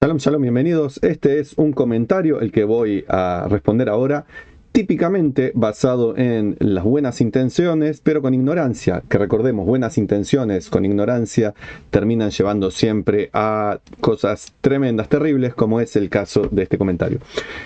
Shalom, shalom, bienvenidos. Este es un comentario, el que voy a responder ahora, típicamente basado en las buenas intenciones, pero con ignorancia, que recordemos, buenas intenciones con ignorancia terminan llevando siempre a cosas tremendas, terribles, como es el caso de este comentario.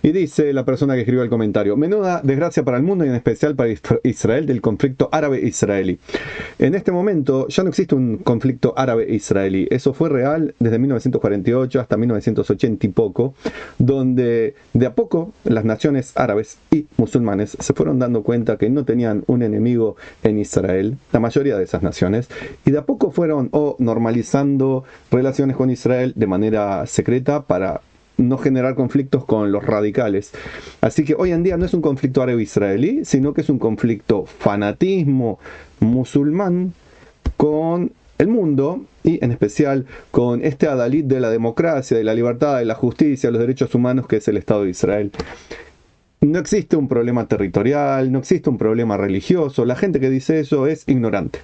Y dice la persona que escribió el comentario: menuda desgracia para el mundo y en especial para Israel del conflicto árabe-israelí. En este momento ya no existe un conflicto árabe-israelí. Eso fue real desde 1948 hasta 1980 y poco, donde de a poco las naciones árabes y musulmanes se fueron dando cuenta que no tenían un enemigo en Israel, la mayoría de esas naciones, y de a poco fueron normalizando relaciones con Israel de manera secreta para no generar conflictos con los radicales. Así que hoy en día no es un conflicto árabe-israelí, sino que es un conflicto fanatismo musulmán con el mundo, y en especial con este adalid de la democracia, de la libertad, de la justicia, de los derechos humanos, que es el Estado de Israel. No existe un problema territorial, no existe un problema religioso. La gente que dice eso es ignorante.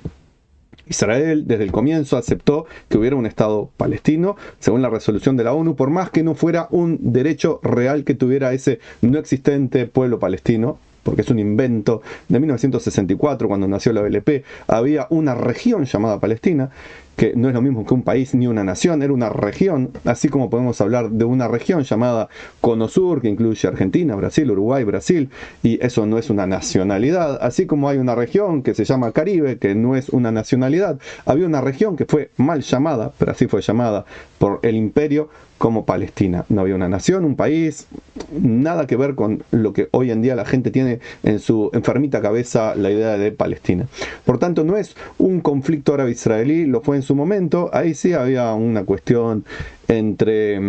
Israel desde el comienzo aceptó que hubiera un Estado palestino, según la resolución de la ONU, por más que no fuera un derecho real que tuviera ese no existente pueblo palestino, porque es un invento de 1964, cuando nació la OLP. Había una región llamada Palestina, que no es lo mismo que un país ni una nación, era una región, así como podemos hablar de una región llamada Cono Sur, que incluye Argentina, Brasil, Uruguay, Brasil, y eso no es una nacionalidad, así como hay una región que se llama Caribe, que no es una nacionalidad. Había una región que fue mal llamada, pero así fue llamada por el imperio, como Palestina. No había una nación, un país, nada que ver con lo que hoy en día la gente tiene en su enfermita cabeza, la idea de Palestina. Por tanto, no es un conflicto árabe-israelí, lo fue en su momento. Ahí sí había una cuestión entre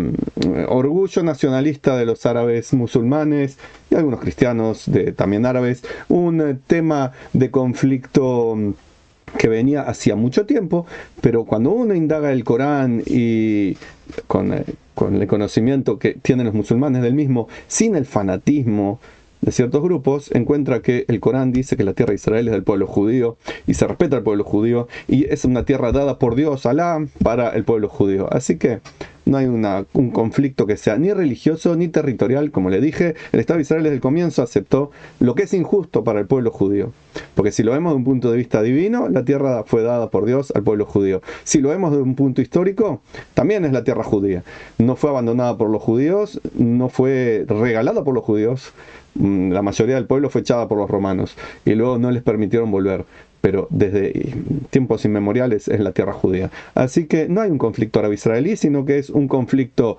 orgullo nacionalista de los árabes musulmanes y algunos cristianos también árabes, un tema de conflicto que venía hacía mucho tiempo, pero cuando uno indaga el Corán y con el conocimiento que tienen los musulmanes del mismo, sin el fanatismo de ciertos grupos, encuentra que el Corán dice que la tierra de Israel es del pueblo judío y se respeta al pueblo judío y es una tierra dada por Dios, Alá, para el pueblo judío. Así que no hay un conflicto que sea ni religioso ni territorial. Como le dije, el Estado de Israel desde el comienzo aceptó lo que es injusto para el pueblo judío. Porque si lo vemos de un punto de vista divino, la tierra fue dada por Dios al pueblo judío. Si lo vemos de un punto histórico, también es la tierra judía. No fue abandonada por los judíos, no fue regalada por los judíos. La mayoría del pueblo fue echada por los romanos y luego no les permitieron volver, pero desde tiempos inmemoriales es la tierra judía. Así que no hay un conflicto árabe-israelí, sino que es un conflicto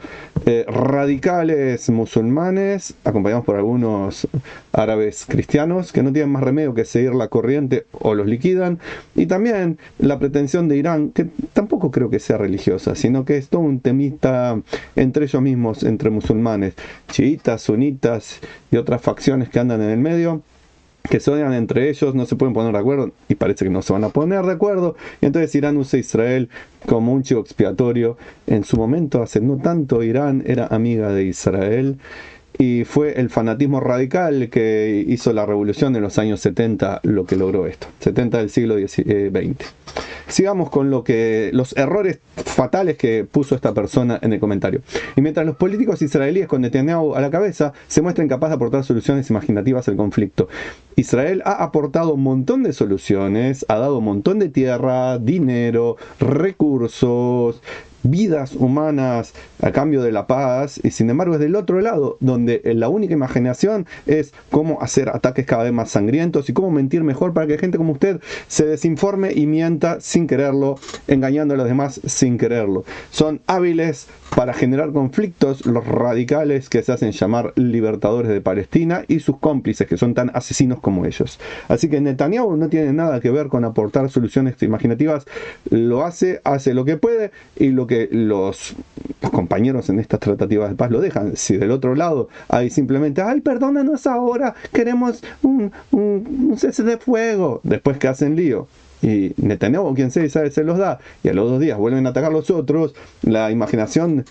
radicales musulmanes, acompañados por algunos árabes cristianos, que no tienen más remedio que seguir la corriente o los liquidan, y también la pretensión de Irán, que tampoco creo que sea religiosa, sino que es todo un temita entre ellos mismos, entre musulmanes, chiitas, sunitas y otras facciones que andan en el medio, que se odian entre ellos, no se pueden poner de acuerdo y parece que no se van a poner de acuerdo, y entonces Irán usa a Israel como un chivo expiatorio. En su momento, hace no tanto, Irán era amiga de Israel y fue el fanatismo radical que hizo la revolución en los años 70 lo que logró esto, 70 del siglo XX. Sigamos con los errores fatales que puso esta persona en el comentario. Y mientras los políticos israelíes con Netanyahu a la cabeza se muestran incapaces de aportar soluciones imaginativas al conflicto, Israel ha aportado un montón de soluciones, ha dado un montón de tierra, dinero, recursos, vidas humanas a cambio de la paz, y sin embargo es del otro lado donde la única imaginación es cómo hacer ataques cada vez más sangrientos y cómo mentir mejor para que gente como usted se desinforme y mienta sin quererlo, engañando a los demás sin quererlo. Son hábiles para generar conflictos los radicales que se hacen llamar libertadores de Palestina y sus cómplices que son tan asesinos como ellos. Así que Netanyahu no tiene nada que ver con aportar soluciones imaginativas, lo hace lo que puede y lo que los compañeros en estas tratativas de paz lo dejan. Si del otro lado hay simplemente, ay, perdónanos ahora, queremos un cese de fuego, después que hacen lío y Netanyahu, quien sea, se los da, y a los 2 días vuelven a atacar los otros, la imaginación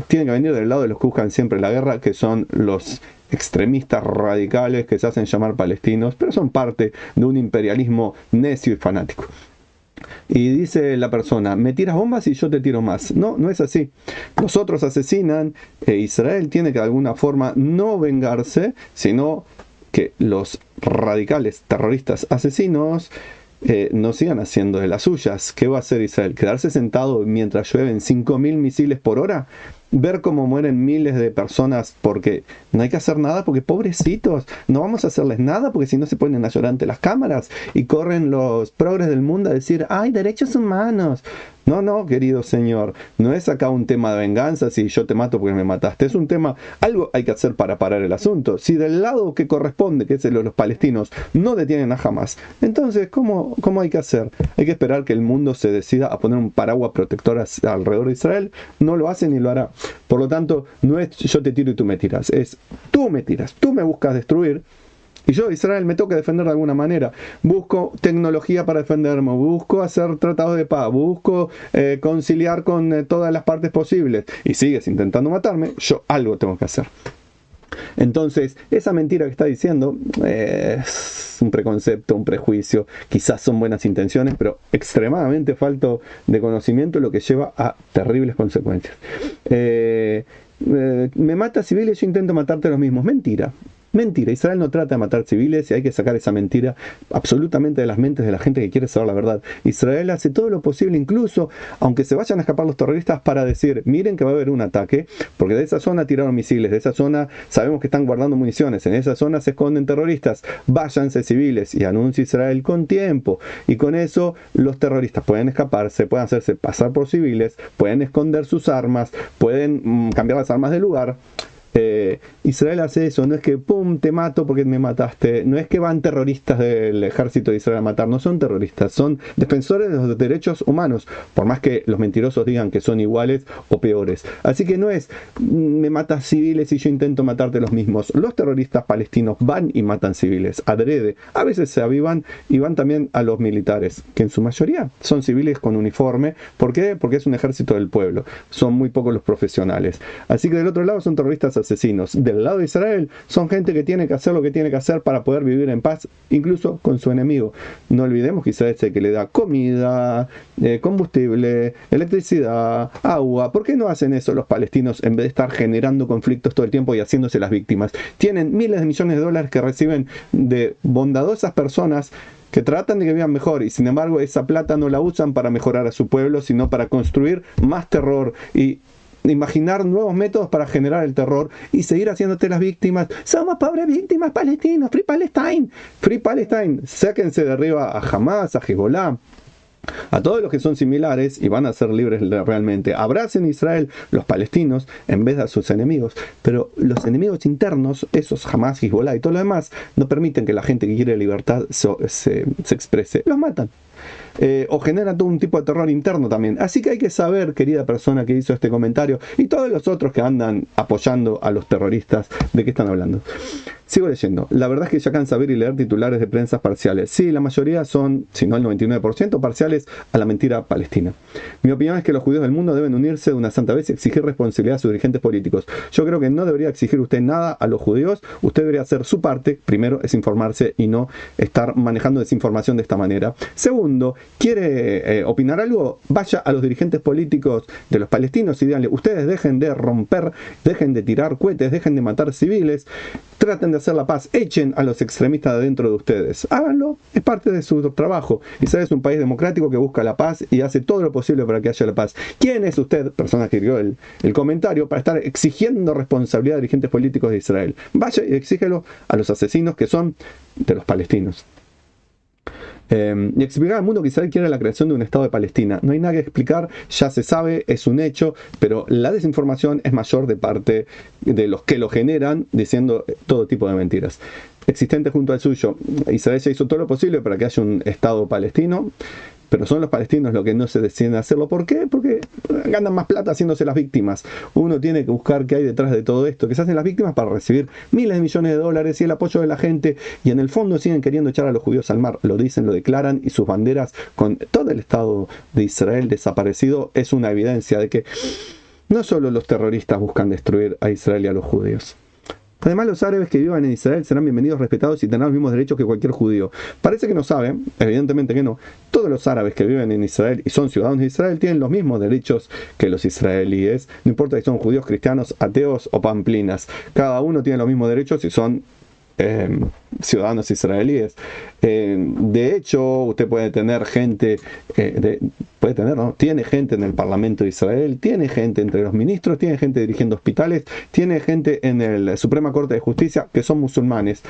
tiene que venir del lado de los que buscan siempre la guerra, que son los extremistas radicales que se hacen llamar palestinos, pero son parte de un imperialismo necio y fanático. Y dice la persona, me tiras bombas y yo te tiro más. No, no es así. Los otros asesinan, Israel tiene que de alguna forma no vengarse, sino que los radicales terroristas asesinos no sigan haciendo de las suyas. ¿Qué va a hacer Israel? ¿Quedarse sentado mientras llueven 5.000 misiles por hora? ¿Ver cómo mueren miles de personas porque no hay que hacer nada? Porque pobrecitos, no vamos a hacerles nada porque si no se ponen a llorar ante las cámaras y corren los progres del mundo a decir, ¡ay, derechos humanos! No, no, querido señor, no es acá un tema de venganza si yo te mato porque me mataste, es un tema, algo hay que hacer para parar el asunto. Si del lado que corresponde, que es el de los palestinos, no detienen a Hamas, entonces, ¿cómo hay que hacer? Hay que esperar que el mundo se decida a poner un paraguas protector alrededor de Israel, no lo hace ni lo hará. Por lo tanto, no es yo te tiro y tú me tiras, es tú me tiras, tú me buscas destruir, y yo, Israel, me toca defender de alguna manera. Busco tecnología para defenderme, busco hacer tratados de paz, busco conciliar con todas las partes posibles. Y sigues intentando matarme, yo algo tengo que hacer. Entonces, esa mentira que está diciendo es un preconcepto, un prejuicio, quizás son buenas intenciones, pero extremadamente falto de conocimiento, lo que lleva a terribles consecuencias. Me mata civiles, yo intento matarte los mismos. Mentira. Mentira, Israel no trata de matar civiles y hay que sacar esa mentira absolutamente de las mentes de la gente que quiere saber la verdad. Israel hace todo lo posible, incluso aunque se vayan a escapar los terroristas, para decir, miren que va a haber un ataque, porque de esa zona tiraron misiles, de esa zona sabemos que están guardando municiones, en esa zona se esconden terroristas, váyanse civiles, y anuncia Israel con tiempo, y con eso los terroristas pueden escaparse, pueden hacerse pasar por civiles, pueden esconder sus armas, pueden cambiar las armas de lugar. Israel hace eso, no es que pum, te mato porque me mataste, no es que van terroristas del ejército de Israel a matar, no son terroristas, son defensores de los derechos humanos, por más que los mentirosos digan que son iguales o peores. Así que no es me matas civiles y yo intento matarte los mismos. Los terroristas palestinos van y matan civiles, adrede, a veces se avivan y van también a los militares, que en su mayoría son civiles con uniforme. ¿Por qué? Porque es un ejército del pueblo, son muy pocos los profesionales. Así que del otro lado son terroristas asesinos. Del lado de Israel son gente que tiene que hacer lo que tiene que hacer para poder vivir en paz, incluso con su enemigo. No olvidemos que Israel es el que le da comida, combustible, electricidad, agua. ¿Por qué no hacen eso los palestinos en vez de estar generando conflictos todo el tiempo y haciéndose las víctimas? Tienen miles de millones de dólares que reciben de bondadosas personas que tratan de que vivan mejor, y sin embargo esa plata no la usan para mejorar a su pueblo, sino para construir más terror y imaginar nuevos métodos para generar el terror y seguir haciéndote las víctimas. Somos pobres víctimas palestinos, Free Palestine, Free Palestine. Sáquense de arriba a Hamas, a Hezbollah, a todos los que son similares y van a ser libres realmente. Abracen Israel los palestinos en vez de a sus enemigos, pero los enemigos internos, esos Hamas, Hezbollah y todo lo demás, no permiten que la gente que quiere libertad se exprese. Los matan. O genera todo un tipo de terror interno también. Así que hay que saber, querida persona que hizo este comentario, y todos los otros que andan apoyando a los terroristas, de qué están hablando. Sigo leyendo. La verdad es que ya cansa ver y leer titulares de prensa parciales. Sí, la mayoría son, si no el 99%, parciales a la mentira palestina. Mi opinión es que los judíos del mundo deben unirse de una santa vez y exigir responsabilidad a sus dirigentes políticos. Yo creo que no debería exigir usted nada a los judíos. Usted debería hacer su parte. Primero es informarse y no estar manejando desinformación de esta manera. Segundo, ¿quiere opinar algo? Vaya a los dirigentes políticos de los palestinos y díganle, ustedes dejen de romper, dejen de tirar cohetes, dejen de matar civiles, traten de hacer la paz, echen a los extremistas de dentro de ustedes. Háganlo, es parte de su trabajo. Israel es un país democrático que busca la paz y hace todo lo posible para que haya la paz. ¿Quién es usted, persona que escribió el comentario, para estar exigiendo responsabilidad a dirigentes políticos de Israel? Vaya y exígelo a los asesinos que son de los palestinos. Y explicar al mundo que Israel quiere la creación de un Estado de Palestina. No hay nada que explicar, ya se sabe, es un hecho, pero la desinformación es mayor de parte de los que lo generan, diciendo todo tipo de mentiras. Existente junto al suyo, Israel ya hizo todo lo posible para que haya un Estado palestino, pero son los palestinos los que no se deciden a hacerlo. ¿Por qué? Porque ganan más plata haciéndose las víctimas. Uno tiene que buscar qué hay detrás de todo esto, que se hacen las víctimas para recibir miles de millones de dólares y el apoyo de la gente, y en el fondo siguen queriendo echar a los judíos al mar. Lo dicen, lo declaran, y sus banderas con todo el Estado de Israel desaparecido es una evidencia de que no solo los terroristas buscan destruir a Israel y a los judíos. Además, los árabes que vivan en Israel serán bienvenidos, respetados y tendrán los mismos derechos que cualquier judío. Parece que no saben, evidentemente que no. Todos los árabes que viven en Israel y son ciudadanos de Israel tienen los mismos derechos que los israelíes. No importa si son judíos, cristianos, ateos o pamplinas. Cada uno tiene los mismos derechos si son ciudadanos israelíes. De hecho, usted puede tener gente, tiene gente en el Parlamento de Israel, tiene gente entre los ministros, tiene gente dirigiendo hospitales, tiene gente en la Suprema Corte de Justicia que son musulmanes.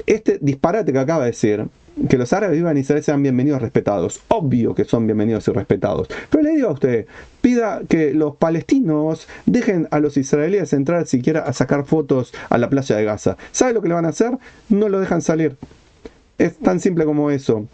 Este disparate que acaba de decir, que los árabes vivan en Israel sean bienvenidos y respetados. Obvio que son bienvenidos y respetados. Pero le digo a usted, pida que los palestinos dejen a los israelíes entrar siquiera a sacar fotos a la playa de Gaza. ¿Sabe lo que le van a hacer? No lo dejan salir. Es tan simple como eso.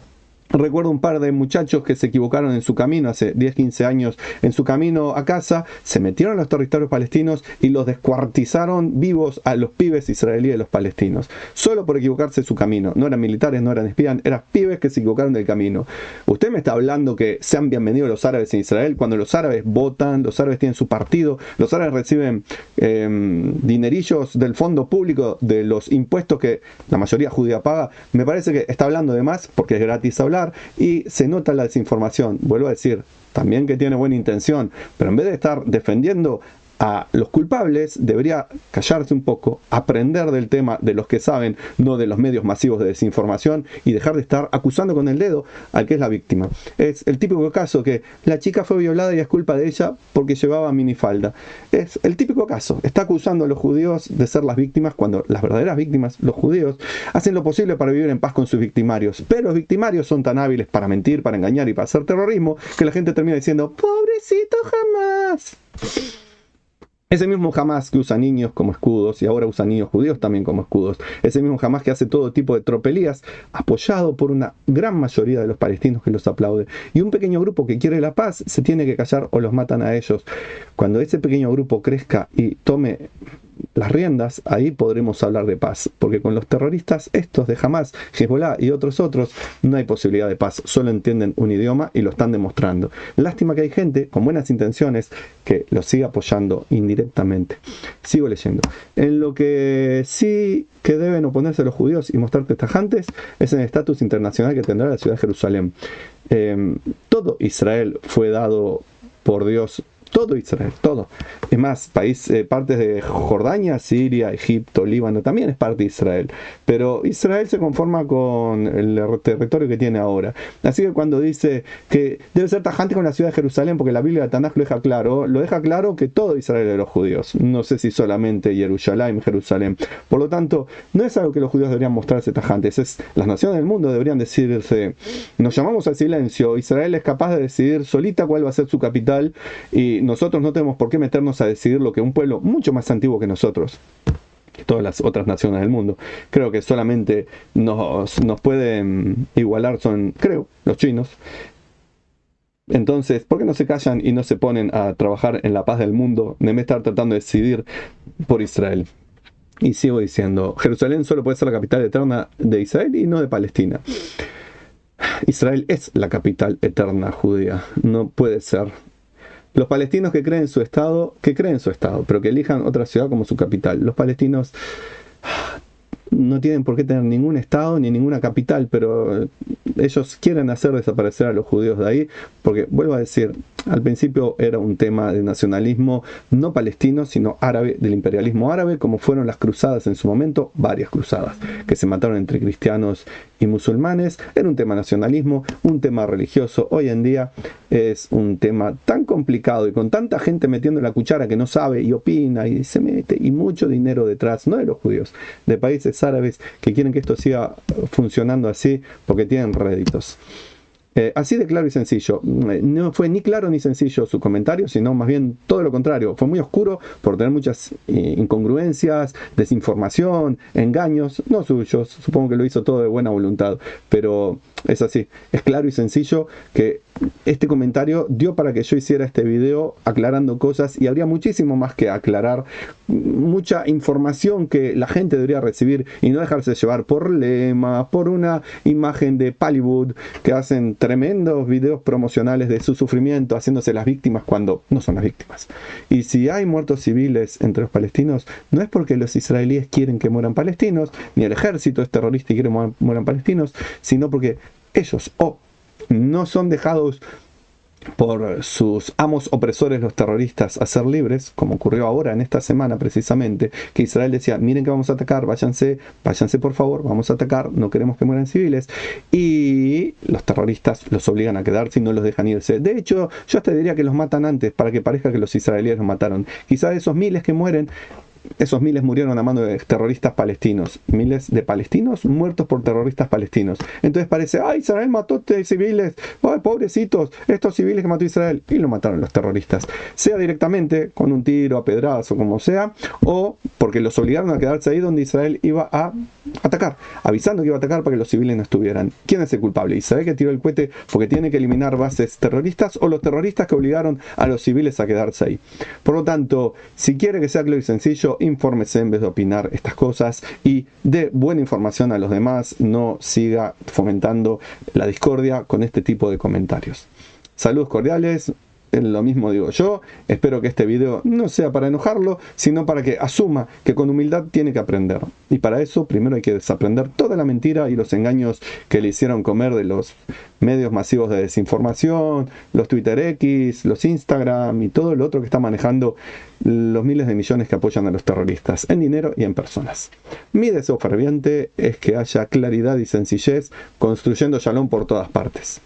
Recuerdo un par de muchachos que se equivocaron en su camino hace 10, 15 años, en su camino a casa, se metieron a los territorios palestinos y los descuartizaron vivos a los pibes israelíes, los palestinos, solo por equivocarse en su camino. No eran militares, no eran espías, eran pibes que se equivocaron del camino. Usted me está hablando que sean bienvenidos los árabes en Israel, cuando los árabes votan, los árabes tienen su partido, los árabes reciben dinerillos del fondo público, de los impuestos que la mayoría judía paga. Me parece que está hablando de más porque es gratis hablar y se nota la desinformación. Vuelvo a decir, también que tiene buena intención, pero en vez de estar defendiendo a los culpables, debería callarse un poco, aprender del tema de los que saben, no de los medios masivos de desinformación, y dejar de estar acusando con el dedo al que es la víctima. Es el típico caso que la chica fue violada y es culpa de ella porque llevaba minifalda. Es el típico caso. Está acusando a los judíos de ser las víctimas cuando las verdaderas víctimas, los judíos, hacen lo posible para vivir en paz con sus victimarios. Pero los victimarios son tan hábiles para mentir, para engañar y para hacer terrorismo que la gente termina diciendo, pobrecito Hamás. Ese mismo Hamás que usa niños como escudos y ahora usa niños judíos también como escudos. Ese mismo Hamás que hace todo tipo de tropelías, apoyado por una gran mayoría de los palestinos que los aplaude. Y un pequeño grupo que quiere la paz se tiene que callar o los matan a ellos. Cuando ese pequeño grupo crezca y tome las riendas, ahí podremos hablar de paz. Porque con los terroristas, estos de Hamás, Hezbollah y otros, no hay posibilidad de paz. Solo entienden un idioma y lo están demostrando. Lástima que hay gente con buenas intenciones que los sigue apoyando indirectamente. Sigo leyendo. En lo que sí que deben oponerse los judíos y mostrarse tajantes es en el estatus internacional que tendrá la ciudad de Jerusalén. Todo Israel fue dado por Dios. Todo Israel, todo. Es más, partes de Jordania, Siria, Egipto, Líbano, también es parte de Israel. Pero Israel se conforma con el territorio que tiene ahora. Así que cuando dice que debe ser tajante con la ciudad de Jerusalén, porque la Biblia de Tanaj lo deja claro que todo Israel es de los judíos. No sé si solamente Jerusalén. Por lo tanto, no es algo que los judíos deberían mostrarse tajantes. Las naciones del mundo deberían decirse, nos llamamos al silencio, Israel es capaz de decidir solita cuál va a ser su capital y nosotros no tenemos por qué meternos a decidir lo que un pueblo mucho más antiguo que nosotros, que todas las otras naciones del mundo, creo que solamente nos pueden igualar son, los chinos. Entonces, ¿por qué no se callan y no se ponen a trabajar en la paz del mundo en vez de estar tratando de decidir por Israel? Y sigo diciendo, Jerusalén solo puede ser la capital eterna de Israel y no de Palestina. Israel es la capital eterna judía, no puede ser. Los palestinos que creen su Estado, pero que elijan otra ciudad como su capital. Los palestinos no tienen por qué tener ningún Estado ni ninguna capital, pero ellos quieren hacer desaparecer a los judíos de ahí, porque, vuelvo a decir, al principio era un tema de nacionalismo no palestino, sino árabe, del imperialismo árabe, como fueron las cruzadas en su momento, varias cruzadas, que se mataron entre cristianos y musulmanes. Era un tema nacionalismo, un tema religioso. Hoy en día es un tema tan complicado y con tanta gente metiendo la cuchara que no sabe y opina y se mete, y mucho dinero detrás, no de los judíos, de países árabes que quieren que esto siga funcionando así porque tienen réditos. Así de claro y sencillo. No fue ni claro ni sencillo su comentario, sino más bien todo lo contrario. Fue muy oscuro por tener muchas incongruencias, desinformación, engaños, no suyos. Supongo que lo hizo todo de buena voluntad, pero es así. Es claro y sencillo que este comentario dio para que yo hiciera este video aclarando cosas, y habría muchísimo más que aclarar, mucha información que la gente debería recibir y no dejarse llevar por lemas, por una imagen de Hollywood que hacen tremendos videos promocionales de su sufrimiento, haciéndose las víctimas cuando no son las víctimas. Y si hay muertos civiles entre los palestinos, no es porque los israelíes quieren que mueran palestinos, ni el ejército es terrorista y quiere que mueran palestinos, sino porque ellos no son dejados por sus amos opresores, los terroristas, a ser libres, como ocurrió ahora en esta semana precisamente, que Israel decía, miren que vamos a atacar, váyanse por favor, vamos a atacar, no queremos que mueran civiles, y los terroristas los obligan a quedarse y no los dejan irse. De hecho, yo hasta diría que los matan antes, para que parezca que los israelíes los mataron. Quizá esos miles que mueren, esos miles murieron a mano de terroristas palestinos. Miles de palestinos muertos por terroristas palestinos. Entonces parece, Israel mató civiles, pobrecitos, estos civiles que mató Israel. Y lo mataron los terroristas. Sea directamente, con un tiro, a pedradas o como sea, o porque los obligaron a quedarse ahí donde Israel iba a atacar, avisando que iba a atacar para que los civiles no estuvieran. ¿Quién es el culpable? ¿Israel, que tiró el cohete porque tiene que eliminar bases terroristas, o los terroristas que obligaron a los civiles a quedarse ahí? Por lo tanto, si quiere que sea claro y sencillo, infórmese en vez de opinar estas cosas y dé buena información a los demás. No siga fomentando la discordia con este tipo de comentarios. Saludos cordiales. Lo mismo digo yo. Espero que este video no sea para enojarlo, sino para que asuma que con humildad tiene que aprender. Y para eso primero hay que desaprender toda la mentira y los engaños que le hicieron comer de los medios masivos de desinformación, los Twitter X, los Instagram y todo lo otro que está manejando los miles de millones que apoyan a los terroristas, en dinero y en personas. Mi deseo ferviente es que haya claridad y sencillez, construyendo Shalom por todas partes.